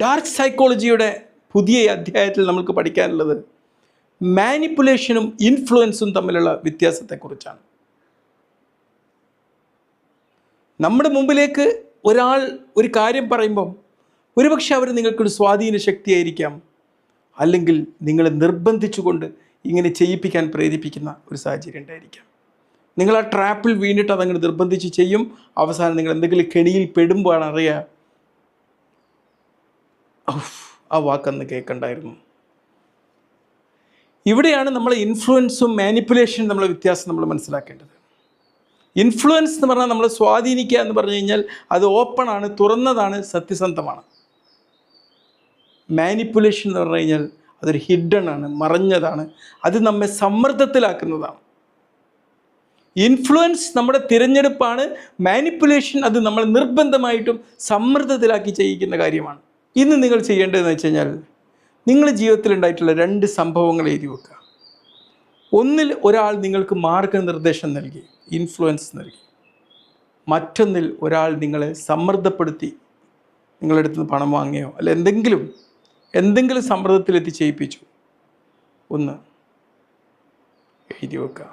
Dark സൈക്കോളജിയുടെ പുതിയ അധ്യായത്തിൽ നമുക്ക് പഠിക്കാനുള്ളത് മാനിപ്പുലേഷനും ഇൻഫ്ലുവൻസും തമ്മിലുള്ള വ്യത്യാസത്തെക്കുറിച്ചാണ്. നമ്മുടെ മുമ്പിലേക്ക് ഒരാൾ ഒരു കാര്യം പറയുമ്പം ഒരുപക്ഷെ അവർ നിങ്ങൾക്കൊരു സ്വാധീന ശക്തിയായിരിക്കാം, അല്ലെങ്കിൽ നിങ്ങളെ നിർബന്ധിച്ചുകൊണ്ട് ഇങ്ങനെ ചെയ്യിപ്പിക്കാൻ പ്രേരിപ്പിക്കുന്ന ഒരു സാഹചര്യം ഉണ്ടായിരിക്കാം. നിങ്ങൾ ആ ട്രാപ്പിൽ വീണിട്ട് അതങ്ങനെ നിർബന്ധിച്ച് ചെയ്യും. അവസാനം നിങ്ങൾ എന്തെങ്കിലും കെണിയിൽ പെടുമ്പോഴാണ് അറിയുക, ആ വാക്കൊന്ന് കേൾക്കണ്ടായിരുന്നു. ഇവിടെയാണ് നമ്മൾ ഇൻഫ്ലുവൻസും മാനിപ്പുലേഷനും നമ്മളെ വ്യത്യാസം നമ്മൾ മനസ്സിലാക്കേണ്ടത്. ഇൻഫ്ലുവൻസ് എന്ന് പറഞ്ഞാൽ നമ്മളെ സ്വാധീനിക്കുക എന്ന് പറഞ്ഞു കഴിഞ്ഞാൽ അത് ഓപ്പണാണ്, തുറന്നതാണ്, സത്യസന്ധമാണ്. മാനിപ്പുലേഷൻ എന്ന് പറഞ്ഞു കഴിഞ്ഞാൽ അതൊരു ഹിഡൻ ആണ്, മറഞ്ഞതാണ്, അത് നമ്മെ സമ്മർദ്ദത്തിലാക്കുന്നതാണ്. ഇൻഫ്ലുവൻസ് നമ്മുടെ തിരഞ്ഞെടുപ്പാണ്, മാനിപ്പുലേഷൻ അത് നമ്മൾ നിർബന്ധമായിട്ടും സമ്മർദ്ദത്തിലാക്കി ചെയ്യിക്കുന്ന കാര്യമാണ്. ഇന്ന് നിങ്ങൾ ചെയ്യേണ്ടതെന്ന് വെച്ച് കഴിഞ്ഞാൽ, നിങ്ങളുടെ ജീവിതത്തിലുണ്ടായിട്ടുള്ള 2 സംഭവങ്ങൾ എഴുതി വെക്കുക. ഒന്നിൽ ഒരാൾ നിങ്ങൾക്ക് മാർഗനിർദ്ദേശം നൽകി, ഇൻഫ്ലുവൻസ് നൽകി. മറ്റൊന്നിൽ ഒരാൾ നിങ്ങളെ സമ്മർദ്ദപ്പെടുത്തി നിങ്ങളുടെ അടുത്ത് നിന്ന് പണം വാങ്ങിയോ അല്ല എന്തെങ്കിലും സമ്മർദ്ദത്തിലെത്തി ചെയ്യിപ്പിച്ചു. ഒന്ന് എഴുതി വെക്കുക.